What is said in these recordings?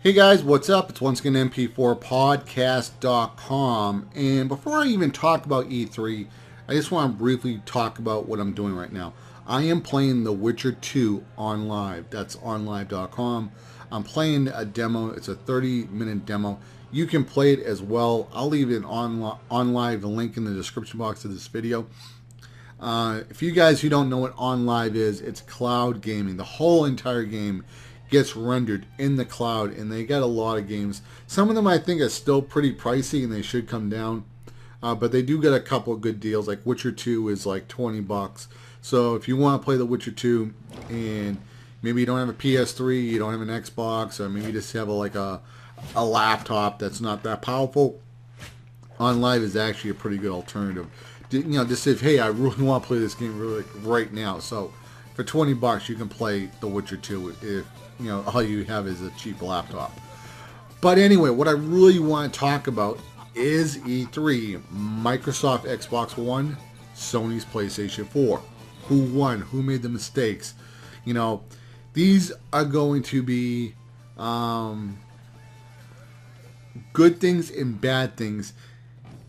Hey guys, what's up? It's once again mp4podcast.com. And before I even talk about E3, I just want to briefly talk about what I'm doing right now. I am playing The Witcher 2 on live. That's onlive.com. I'm playing a demo. It's a 30-minute demo. You can play it as well. I'll leave it on live, the link in the description box of this video. If you guys who don't know what OnLive is, it's cloud gaming. The whole entire game gets rendered in the cloud, and they got a lot of games. Some of them I think are still pretty pricey and they should come down, but they do get a couple of good deals. Like Witcher 2 is like $20. So if you want to play The Witcher 2 and maybe you don't have a PS3, you don't have an Xbox, or maybe you just have a laptop that's not that powerful, OnLive is actually a pretty good alternative. Just if, hey, I really want to play this game really right now. So for $20 you can play The Witcher 2 if all you have is a cheap laptop. But anyway, what I really want to talk about is E3, Microsoft Xbox One, Sony's PlayStation 4. Who won? Who made the mistakes? These are going to be good things and bad things.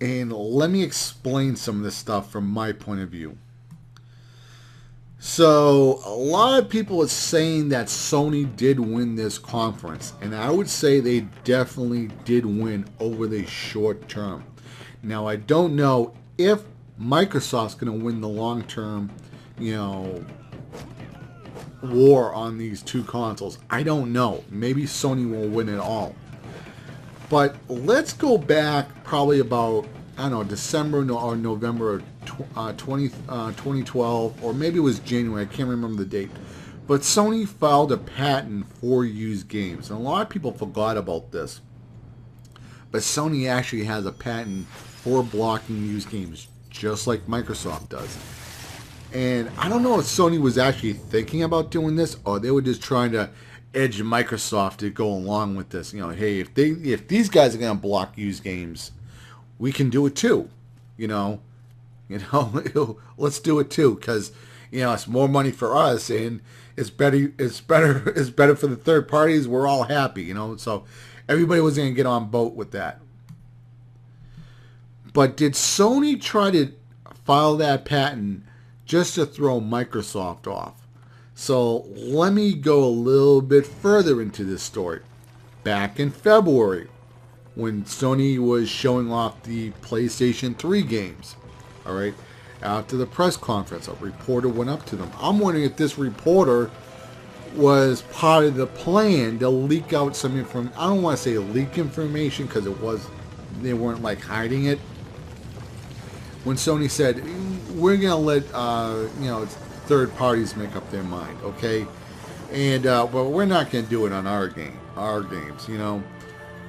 And let me explain some of this stuff from my point of view. So, a lot of people are saying that Sony did win this conference, and I would say they definitely did win over the short term. Now, I don't know if Microsoft's going to win the long-term, war on these two consoles. I don't know. Maybe Sony will win it all. But let's go back probably about, December or November of 2012, or maybe it was January. I can't remember the date. But Sony filed a patent for used games. And a lot of people forgot about this. But Sony actually has a patent for blocking used games, just like Microsoft does. And I don't know if Sony was actually thinking about doing this, or they were just trying to edge Microsoft to go along with this. Hey, if these guys are going to block used games, we can do it too. Let's do it too, because it's more money for us, and it's better for the third parties. We're all happy, So everybody was going to get on boat with that. But did Sony try to file that patent just to throw Microsoft off? So let me go a little bit further into this story. Back in February, when Sony was showing off the PlayStation 3 games, all right, after the press conference, a reporter went up to them. I'm wondering if this reporter was part of the plan to leak out some information. I don't want to say leak information, because they weren't like hiding it. When Sony said, we're going to let third parties make up their mind, okay? And but we're not going to do it on our games,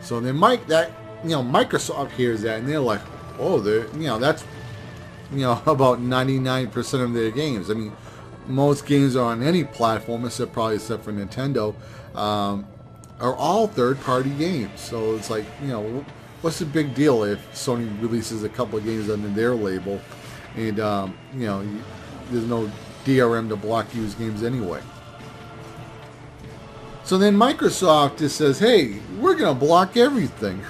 So then Microsoft hears that, and they're like, oh, that's about 99% of their games. I mean, most games are on any platform except for Nintendo, are all third-party games. So it's like, what's the big deal if Sony releases a couple of games under their label, and there's no DRM to block used games anyway. So then Microsoft just says, hey, we're going to block everything.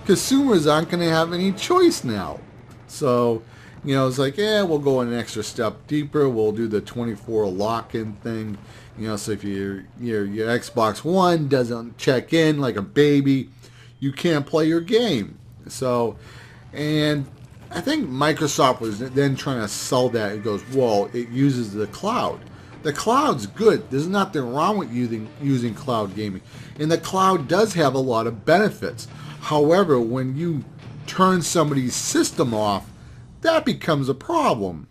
Consumers aren't going to have any choice now. So, it's like, we'll go an extra step deeper. We'll do the 24 lock-in thing. So if your Xbox One doesn't check in like a baby, you can't play your game. So, and I think Microsoft was then trying to sell that. It goes, well, it uses the cloud. The cloud's good. There's nothing wrong with using cloud gaming. And the cloud does have a lot of benefits. However, when you turn somebody's system off, that becomes a problem.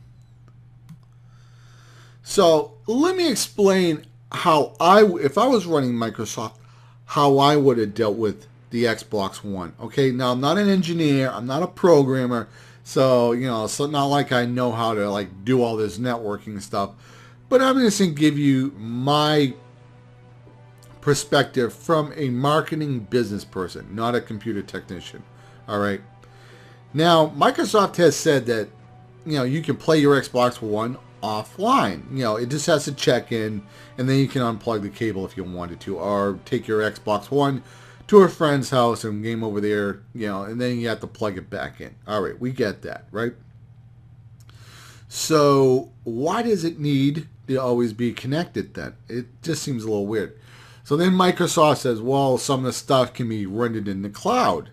So let me explain how if I was running Microsoft, how I would have dealt with the Xbox One. Okay, now I'm not an engineer. I'm not a programmer. So, it's not like I know how to do all this networking stuff. But I'm just going to give you my perspective from a marketing business person, not a computer technician. All right. Now, Microsoft has said that, you can play your Xbox One offline. You know, it just has to check in, and then you can unplug the cable if you wanted to, or take your Xbox One to a friend's house and game over there, you know, and then you have to plug it back in. All right, we get that, right? So why does it need to always be connected then? It just seems a little weird. So then Microsoft says, well, some of the stuff can be rendered in the cloud.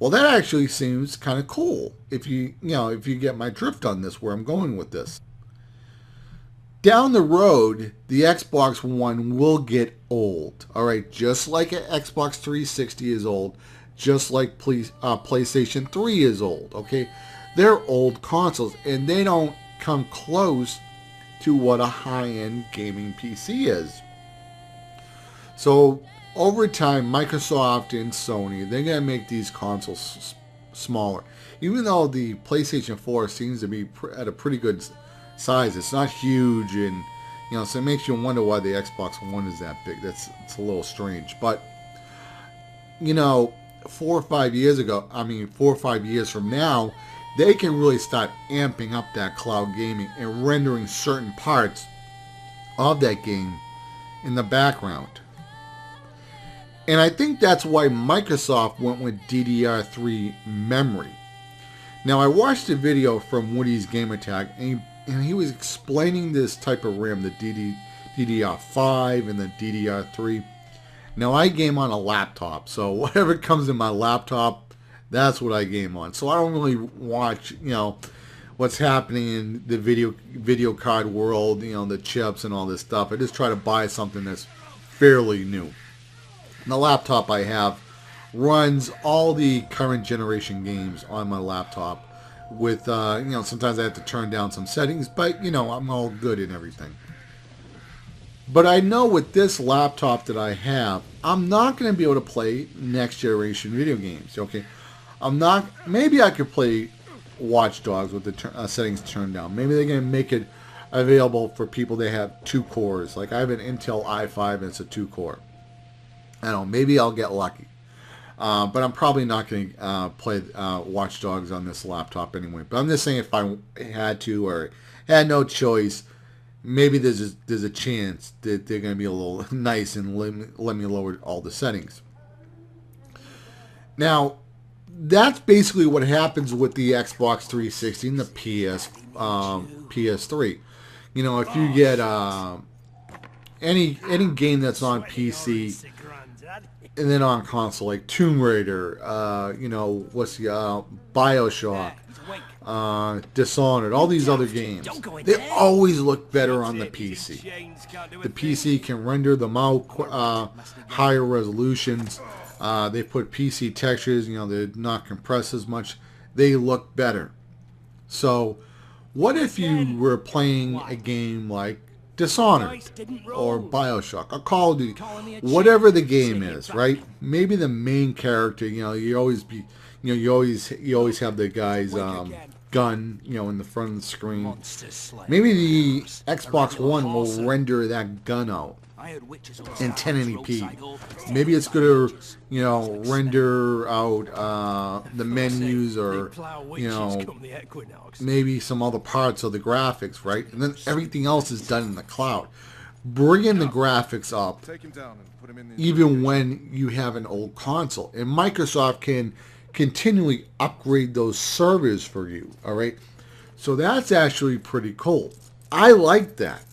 Well, that actually seems kind of cool if you get my drift on this, where I'm going with this. Down the road, the Xbox One will get old. All right, just like an Xbox 360 is old, just like PlayStation 3 is old. Okay, they're old consoles, and they don't come close to what a high-end gaming PC is. So over time, Microsoft and Sony, they're going to make these consoles smaller. Even though the PlayStation 4 seems to be at a pretty good size, it's not huge, and so it makes you wonder why the Xbox One is that big. It's a little strange. But 4 or 5 years ago, 4 or 5 years from now, they can really start amping up that cloud gaming and rendering certain parts of that game in the background. And I think that's why Microsoft went with DDR3 memory. Now, I watched a video from Woody's Gamertag, and he was explaining this type of RAM, the DDR5 and the DDR3. Now, I game on a laptop, so whatever comes in my laptop, that's what I game on. So I don't really watch, what's happening in the video card world, the chips and all this stuff. I just try to buy something that's fairly new. The laptop I have runs all the current generation games on my laptop with, sometimes I have to turn down some settings, but, I'm all good in everything. But I know with this laptop that I have, I'm not going to be able to play next generation video games, okay? Maybe I could play Watch Dogs with the settings turned down. Maybe they're going to make it available for people that have 2 cores. Like I have an Intel i5 and it's a 2-core. I don't know, maybe I'll get lucky. But I'm probably not going to play Watch Dogs on this laptop anyway. But I'm just saying, if I had to or had no choice, maybe there's a chance that they're going to be a little nice and let me lower all the settings. Now, that's basically what happens with the Xbox 360 and the PS3. If you get any game that's on PC and then on console, like Tomb Raider, BioShock, Dishonored, all these other games, they always look better on the PC. The PC can render them out higher resolutions. They put PC textures, they're not compressed as much. They look better. So, what if you were playing a game like Dishonored or BioShock or Call of Duty, whatever the game is, right? Maybe the main character, you always have the guy's gun, in the front of the screen. Maybe the Xbox One will render that gun out in 1080p. Maybe it's going to, render out the menus or, maybe some other parts of the graphics, right? And then everything else is done in the cloud. Bringing the graphics up even when you have an old console. And Microsoft can continually upgrade those servers for you, all right? So that's actually pretty cool. I like that.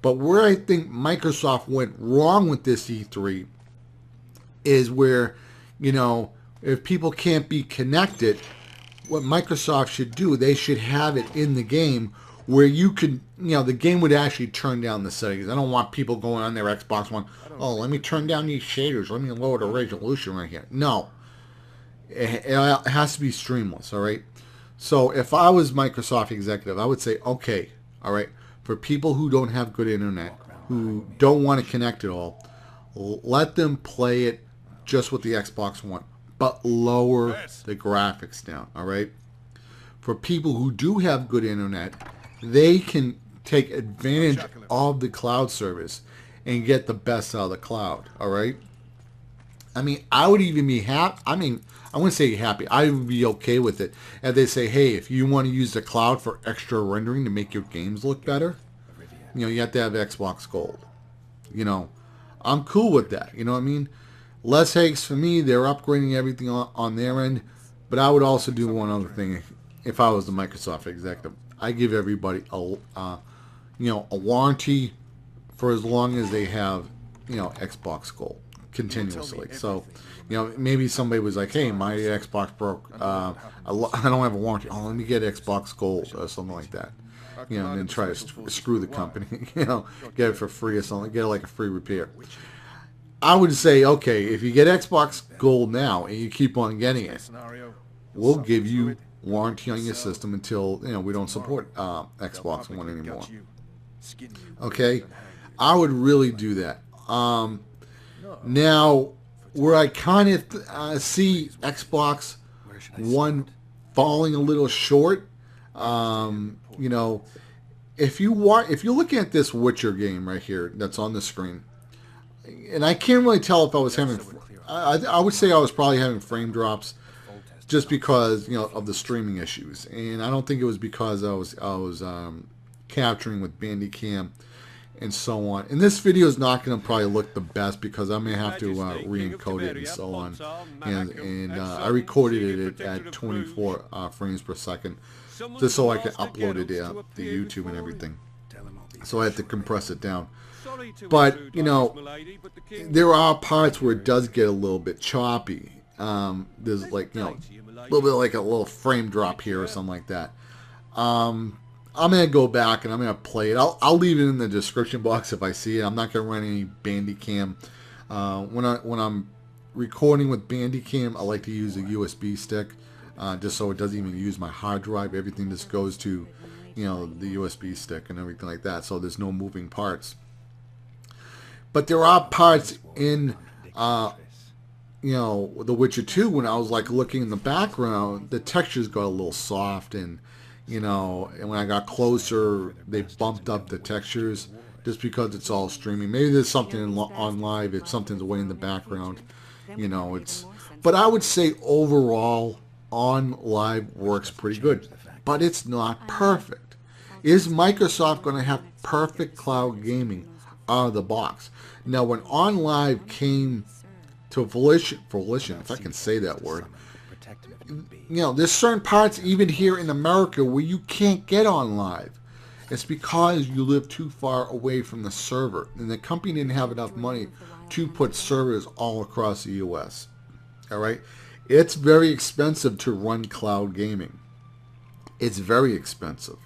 But where I think Microsoft went wrong with this E3 is where, if people can't be connected, what Microsoft should do, they should have it in the game where you could, the game would actually turn down the settings. I don't want people going on their Xbox One, let me turn down these shaders, let me lower the resolution right here. No. It has to be streamless, all right? So if I was Microsoft executive, I would say, okay, all right, for people who don't have good internet, who don't want to connect at all, let them play it just with the Xbox One, but lower the graphics down, all right? For people who do have good internet, they can take advantage of the cloud service and get the best out of the cloud, all right? I mean, I would even be happy. I mean, I wouldn't say happy. I would be okay with it. And they say, hey, if you want to use the cloud for extra rendering to make your games look better, you have to have Xbox Gold. I'm cool with that. You know what I mean? Less headaches for me. They're upgrading everything on their end. But I would also do one other thing. If I was the Microsoft executive, I give everybody a warranty for as long as they have, Xbox Gold continuously. So, maybe somebody was like, hey, my Xbox broke. I don't have a warranty. Oh, let me get Xbox Gold or something like that. And then try to screw the company. Get it for free or something. Get it like a free repair. I would say, okay, if you get Xbox Gold now and you keep on getting it, we'll give you warranty on your system until we don't support Xbox One anymore. Okay, I would really do that. Now, where I kind of see Xbox One falling a little short, if you're looking at this Witcher game right here that's on the screen, and I can't really tell if I was having, I would say I was probably having frame drops, just because of the streaming issues, and I don't think it was because I was capturing with Bandicam and so on. And this video is not going to probably look the best because I'm going to have to re-encode it and so on. And I recorded it at 24 frames per second just so I can upload it to YouTube and everything. So I had to compress it down. But, there are parts where it does get a little bit choppy. There's like, a little bit like a little frame drop here or something like that. I'm going to go back and I'm going to play it. I'll leave it in the description box if I see it. I'm not going to run any Bandicam. When I'm recording with Bandicam, I like to use a USB stick just so it doesn't even use my hard drive. Everything just goes to, the USB stick and everything like that. So there's no moving parts. But there are parts in, The Witcher 2 when I was like looking in the background, the textures got a little soft and, and when I got closer, they bumped up the textures just because it's all streaming. Maybe there's something on live, if something's way in the background, but I would say overall on live works pretty good, but it's not perfect. Is Microsoft going to have perfect cloud gaming out of the box? Now, when On Live came to Volition, if I can say that word, there's certain parts even here in America where you can't get On Live. It's because you live too far away from the server, and the company didn't have enough money to put servers all across the U.S. All right, it's very expensive to run cloud gaming. It's very expensive.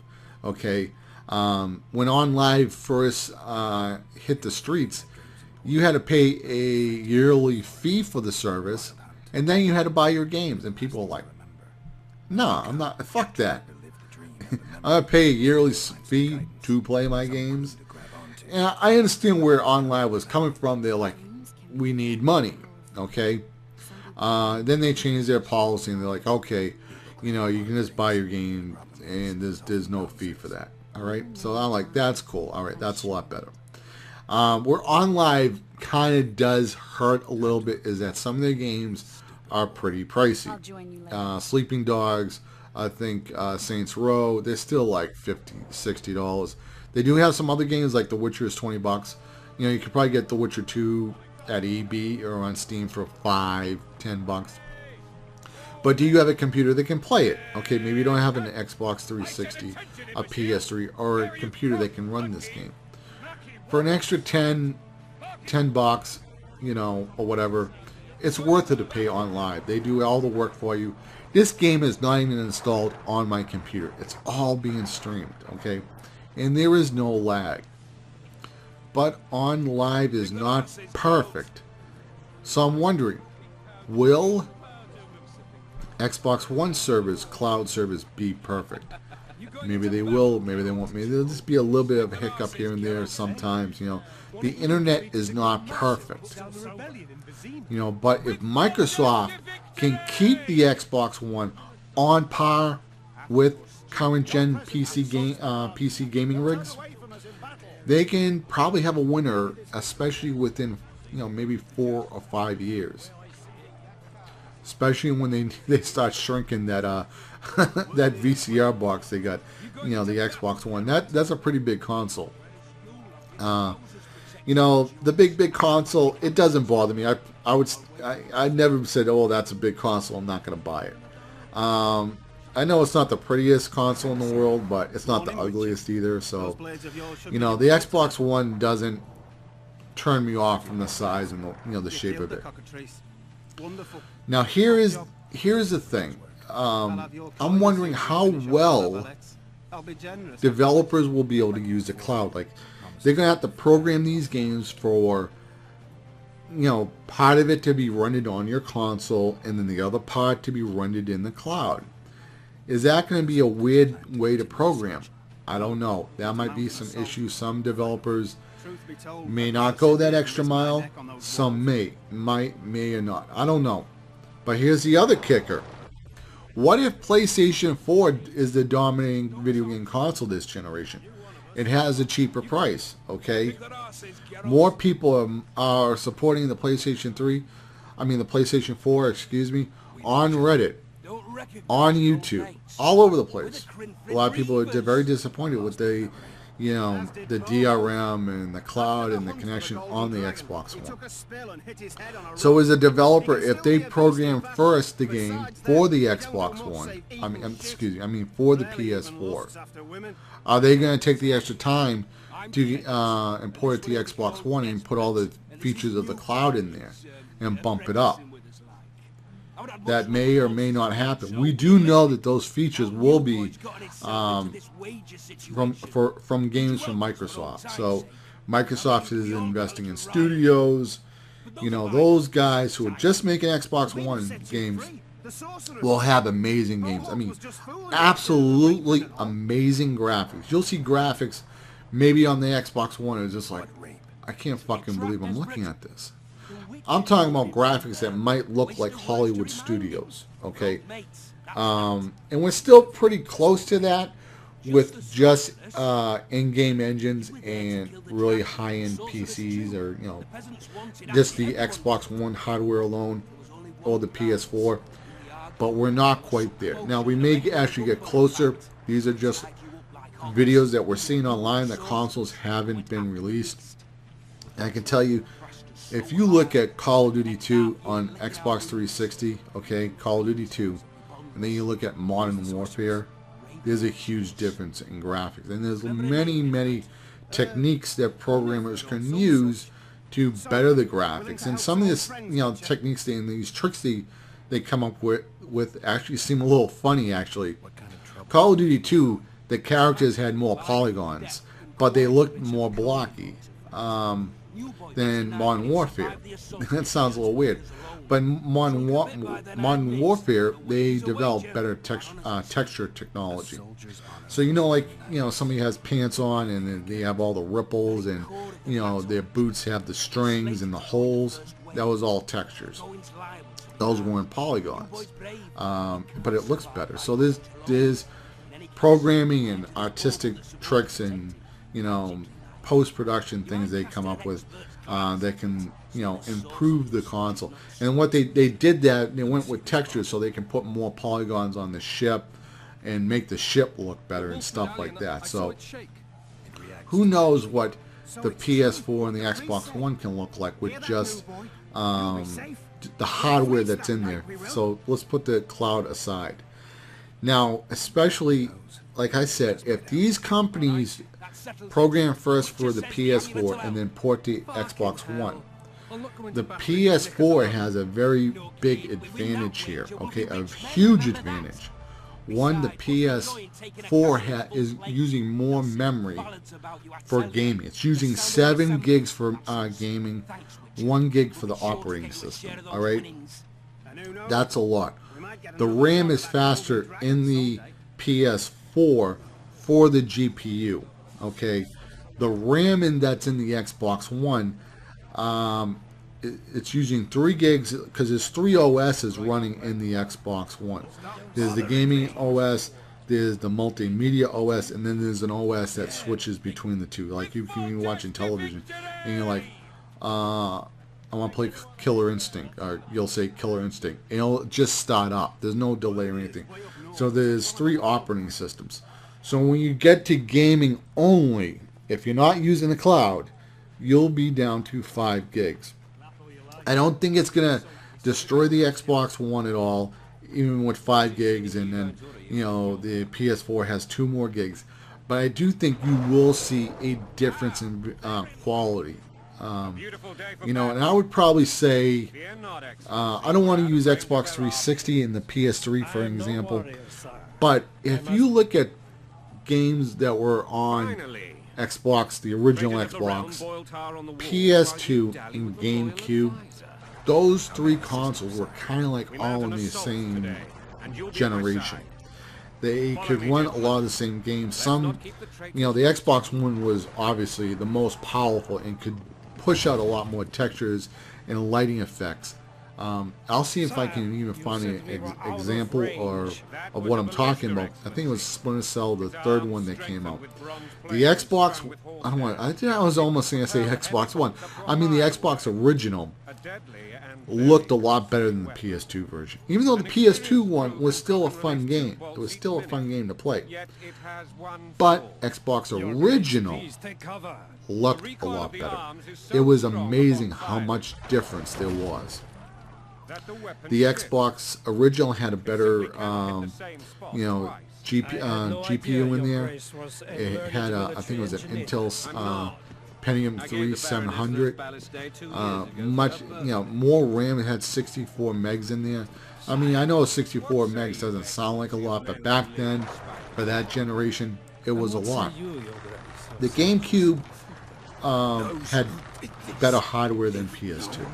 Okay. When On Live first hit the streets, you had to pay a yearly fee for the service, and then you had to buy your games. And people were like, no, I'm not, fuck that. I'm going to pay a yearly fee to play my games. And I understand where On Live was coming from. They're like, we need money, okay? Then they changed their policy, and they're like, okay, you can just buy your game, and there's no fee for that. All right, so I'm like, that's cool. All right, that's a lot better. Where On Live kind of does hurt a little bit is that some of their games are pretty pricey. Sleeping Dogs, I think Saints Row, they're still like $50, $60. They do have some other games like The Witcher is $20. You could probably get The Witcher 2 at EB or on Steam for $5, $10. But do you have a computer that can play it? Okay, maybe you don't have an Xbox 360, a PS3, or a computer that can run this game. For an extra $10, or whatever, it's worth it to pay On Live. They do all the work for you. This game is not even installed on my computer. It's all being streamed, okay? And there is no lag. But On Live is not perfect. So I'm wondering, will Xbox One servers, cloud servers, be perfect? Maybe they will, maybe they won't. Maybe there'll just be a little bit of a hiccup here and there sometimes, The internet is not perfect. But if Microsoft can keep the Xbox One on par with current gen PC gaming rigs, they can probably have a winner, especially within, maybe 4 or 5 years. especially when they start shrinking that that VCR box they got, the Xbox One. That's a pretty big console. The big console, it doesn't bother me. I never said, oh, that's a big console, I'm not going to buy it. I know it's not the prettiest console in the world, but it's not the ugliest either. So, the Xbox One doesn't turn me off from the size and the shape of it. Now here's the thing. I'm wondering how well developers will be able to use the cloud. Like, they're gonna have to program these games for part of it to be rendered on your console and then the other part to be rendered in the cloud. Is that going to be a weird way to program? I don't know. That might be some issues. Some developers may not go that extra mile. Some may or not. I don't know. But here's the other kicker. What if PlayStation 4 is the dominating video game console this generation? It has a cheaper price, okay? More people are supporting the PlayStation 4, excuse me, on Reddit, on YouTube, all over the place. A lot of people are very disappointed with the DRM and the cloud and the connection on the Xbox One. So as a developer, if they program first the game for the Xbox One, for the PS4, are they going to take the extra time to import it to the Xbox One and put all the features of the cloud in there and bump it up? That may or may not happen. We do know that those features will be from games from Microsoft. So Microsoft is investing in studios. Those guys who are just making Xbox One games will have amazing games. Absolutely amazing graphics. You'll see graphics maybe on the Xbox One. It's just like, I can't fucking believe I'm looking at this. I'm talking about graphics that might look like Hollywood studios, okay? And we're still pretty close to that with just in-game engines and really high-end PCs, or just the Xbox One hardware alone or the PS4. But we're not quite there. Now, we may actually get closer. These are just videos that we're seeing online. The consoles haven't been released. And I can tell you, if you look at Call of Duty 2 on Xbox 360, okay, Call of Duty 2, and then you look at Modern Warfare, there's a huge difference in graphics. And there's many techniques that programmers can use to better the graphics. And some of these, techniques and these tricks they come up with actually seem a little funny, actually. Call of Duty 2, the characters had more polygons, but they looked more blocky than Modern Warfare. That sounds a little weird. But Modern Warfare, they developed better texture technology. So somebody has pants on and they have all the ripples, and their boots have the strings and the holes. That was all textures. Those weren't polygons. But it looks better. So there's programming and artistic tricks and post-production things they come up with that can improve the console. And what they did, that they went with textures so they can put more polygons on the ship and make the ship look better and stuff like that. So who knows what the PS4 and the Xbox One can look like with just the hardware that's in there. So let's put the cloud aside. Now, especially, like I said, if these companies program first for the PS4 and then port to Xbox One, the PS4 has a very big advantage here, okay, a huge advantage. One, the PS4 is using more memory for gaming. It's using 7 gigs for gaming, 1 gig for the operating system, all right? That's a lot. The RAM is faster in the PS4 for the GPU, okay? The RAM that's in the Xbox One, it's using 3 gigs because there's 3 OSs running in the Xbox One. There's the gaming OS, there's the multimedia OS, and then there's an OS that switches between the two. Like you can be watching television and you're like, I want to play Killer Instinct, or you'll say Killer Instinct. It'll just start up. There's no delay or anything. So there's 3 operating systems. So when you get to gaming only, if you're not using the cloud, you'll be down to 5 gigs. I don't think it's going to destroy the Xbox One at all, even with 5 gigs, and then, you know, the PS4 has 2 more gigs. But I do think you will see a difference in quality. You know, and I would probably say, I don't want to use Xbox 360 and the PS3 for an example, but if you look at games that were on Xbox, the original Xbox, PS2, and GameCube, those 3 consoles were kind of like all in the same generation. They could run a lot of the same games. Some, you know, the Xbox One was obviously the most powerful and could push out a lot more textures and lighting effects. I'll see if I can even find an example of what I'm talking about. I think it was Splinter Cell, the 3rd one that came out. The Xbox, I was almost going to say Xbox One. I mean the Xbox original looked a lot better than the PS2 version. Even though the PS2 one was still a fun game. It was still a fun game to play. But Xbox original looked a lot better. It was amazing how much difference there was. The Xbox original had a better, you know, GPU in there. It had, I think it was an Intel Pentium 3 700. Much, you know, more RAM. It had 64 megs in there. I mean, I know 64 megs doesn't sound like a lot, but back then, for that generation, it was a lot. The GameCube had better hardware than PS2,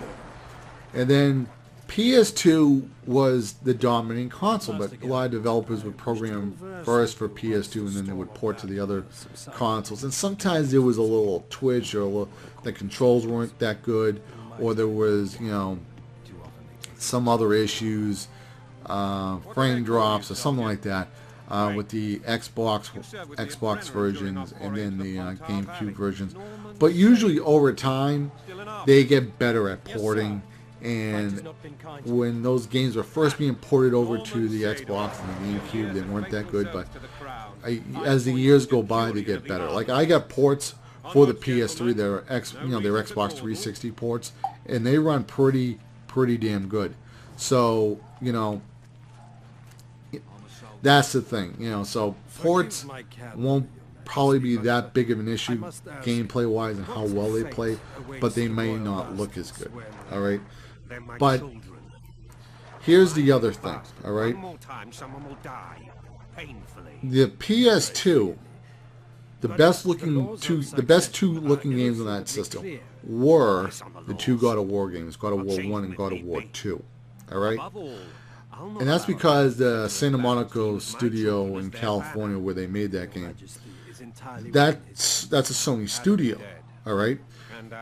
and then PS2 was the dominant console, but a lot of developers would program first for PS2 and then they would port to the other consoles. And sometimes there was a little twitch, or the controls weren't that good, or there was, you know, some other issues, frame drops or something like that with the Xbox versions and then the GameCube versions. But usually over time, they get better at porting. And when those games were first being ported over to the Xbox and the GameCube, they weren't that good, but as the years go by, they get better. Like, I got ports for the PS3, they're Xbox 360 ports, and they run pretty damn good. So, you know, that's the thing, you know. So ports won't probably be that big of an issue gameplay wise and how well they play, but they may not look as good. All right. But here's the other thing, all right? The PS2, the best two looking games on that system were the 2 God of War games, God of War 1 and God of War 2, all right? And that's because the Santa Monica studio in California where they made that game, that's a Sony studio, all right?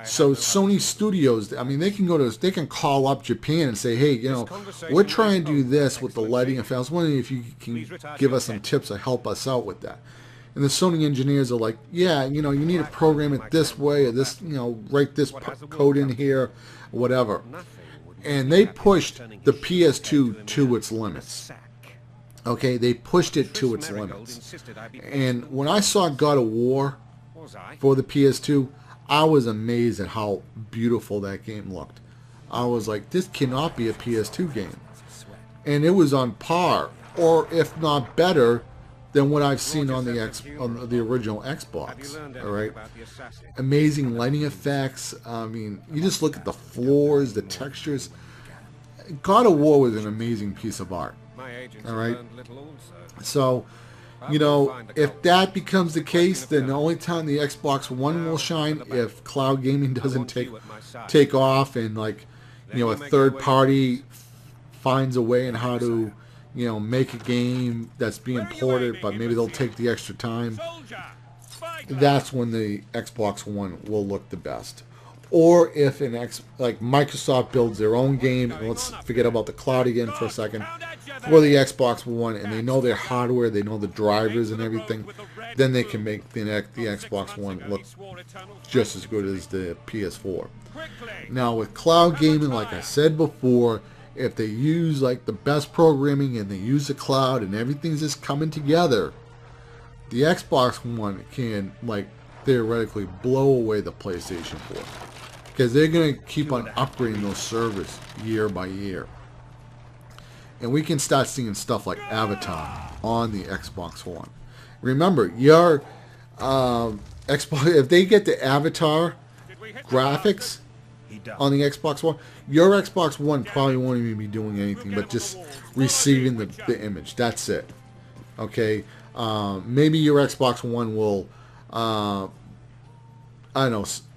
So Sony Studios, I mean, they can call up Japan and say, hey, you know, we're trying to do this with the lighting effect. I was wondering if you can give us some tips or help us out with that. And the Sony engineers are like, yeah, you know, you need to program it this way, or this, you know, write this code in here, whatever. And they pushed the PS2 to its limits. Okay, they pushed it to its limits. And when I saw God of War for the PS2, I was amazed at how beautiful that game looked. I was like, this cannot be a PS2 game. And it was on par, or if not better, than what I've seen on the original Xbox. All right, amazing lighting effects. I mean, you just look at the floors, the textures. God of War was an amazing piece of art. All right, so, you know, if that becomes the case, then the only time the Xbox One will shine, if cloud gaming doesn't take off, and, like, you know, a third party finds a way in how to, you know, make a game that's being ported, but maybe they'll take the extra time. That's when the Xbox One will look the best. or if like Microsoft builds their own game, and let's forget about the cloud again for a second, for the Xbox One, and they know their hardware, they know the drivers and everything, then they can make the Xbox One look just as good as the PS4. Now with cloud gaming, like I said before, if they use like the best programming and they use the cloud and everything's just coming together, the Xbox One can like theoretically blow away the PlayStation 4, because they're going to keep on upgrading those servers year by year. And we can start seeing stuff like Avatar on the Xbox One. Remember, your Xbox, if they get the Avatar graphics on the Xbox One, your Xbox One probably won't even be doing anything but just receiving the image. That's it. Okay? Maybe your Xbox One will, I don't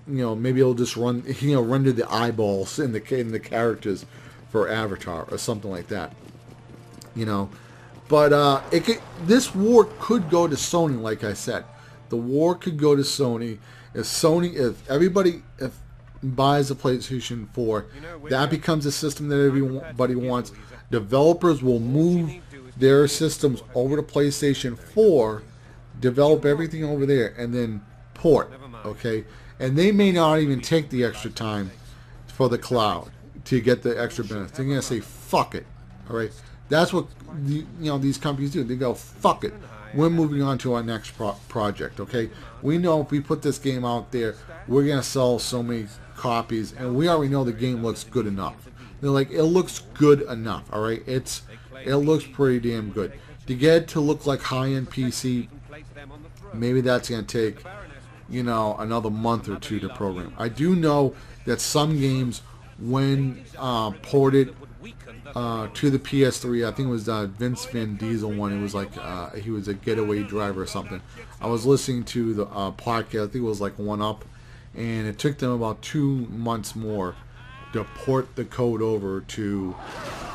know, maybe it'll just run, render the eyeballs in the characters for Avatar or something like that. But this war could go to Sony, like I said. The war could go to Sony. If everybody buys a PlayStation 4, that becomes a system that everybody wants. Developers will move their systems over to PlayStation 4, develop everything over there, and then port, okay? And they may not even take the extra time for the cloud to get the extra benefits. They're going to say, fuck it, all right? That's what these companies do. They go, fuck it. We're moving on to our next project, okay? We know if we put this game out there, we're going to sell so many copies, and we already know the game looks good enough. They're like, it looks good enough, all right? It looks pretty damn good. To get it to look like high-end PC, maybe that's going to take, another month or two to program. I do know that some games, when ported to the PS3, I think it was Vince Van Diesel one. It was like he was a getaway driver or something. I was listening to the podcast. I think it was like One Up, and it took them about 2 months more to port the code over to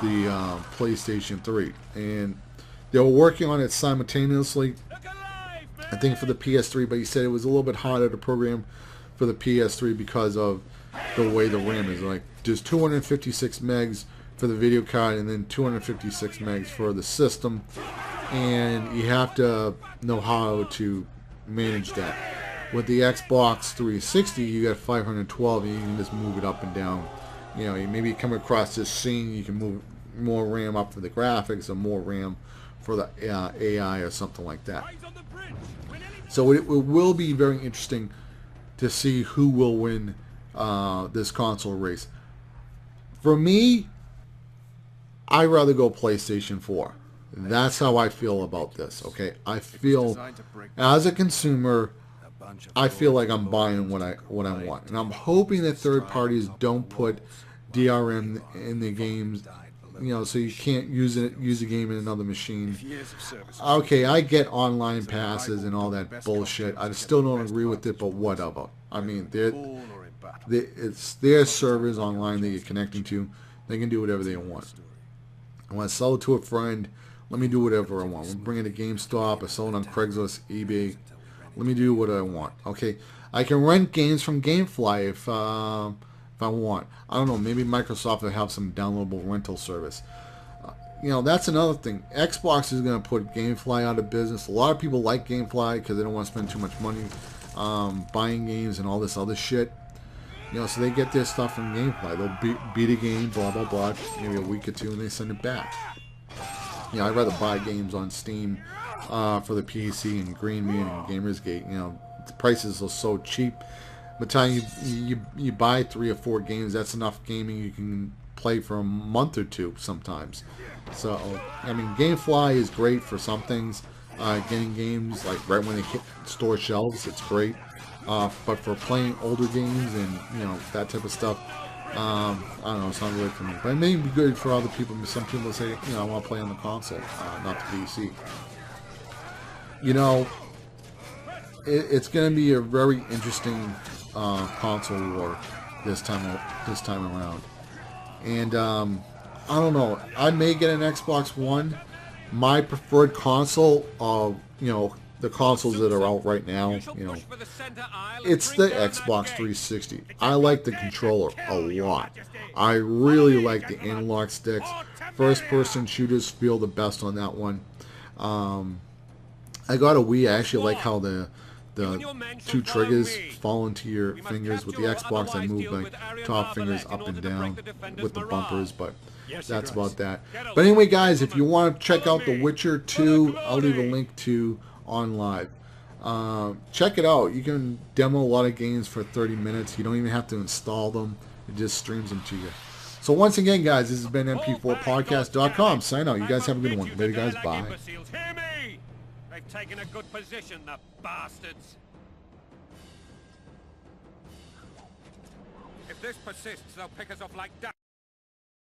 the PlayStation 3, and they were working on it simultaneously, I think, for the PS3. But he said it was a little bit harder to program for the PS3 because of the way the RAM is. Like, there's 256 megs for the video card, and then 256 megs for the system, and you have to know how to manage that. With the Xbox 360, you got 512, and you can just move it up and down. Maybe you come across this scene, you can move more RAM up for the graphics or more RAM for the AI or something like that. So it will be very interesting to see who will win this console race. For me, I'd rather go PlayStation 4. That's how I feel about this, okay? I feel, as a consumer, I feel like I'm buying what I want. And I'm hoping that third parties don't put DRM in the games, so you can't use a game in another machine. Okay, I get online passes and all that bullshit. I still don't agree with it, but whatever. I mean, it's their servers online that you're connecting to. They can do whatever they want. I want to sell it to a friend. Let me do whatever I want. I'm bringing it to GameStop. I sell it on Craigslist, eBay. Let me do what I want. Okay, I can rent games from GameFly if I want. I don't know. Maybe Microsoft will have some downloadable rental service. That's another thing. Xbox is going to put GameFly out of business. A lot of people like GameFly because they don't want to spend too much money buying games and all this other shit. So they get their stuff from GameFly. They'll beat a game, blah, blah, blah, maybe a week or two, and they send it back. I'd rather buy games on Steam for the PC and Green Bean and Gamersgate. The prices are so cheap. By the time you buy 3 or 4 games, that's enough gaming you can play for a month or two sometimes. So, GameFly is great for some things. Getting games, like, right when they hit store shelves, it's great. But for playing older games and that type of stuff, I don't know, it's not really for me. But it may be good for other people. Some people say, I want to play on the console, not the PC. It's going to be a very interesting console war this time around. And I don't know. I may get an Xbox One. My preferred console, the consoles that are out right now, you know, it's the Xbox 360. I like the controller a lot. I really like the analog sticks. First-person shooters feel the best on that one. I got a Wii. I actually like how the two triggers fall into your fingers. With the Xbox, I move my top fingers up and down with the bumpers, but that's about that. But anyway, guys, if you want to check out The Witcher 2, I'll leave a link to on live. Check it out. You can demo a lot of games for 30 minutes. You don't even have to install them. It just streams them to you. So once again, guys, this has been mp4podcast.com. Sign out. You guys have a good one. Later, guys. Bye. They've taken a good position, the bastards. If this persists, they'll pick us off like that.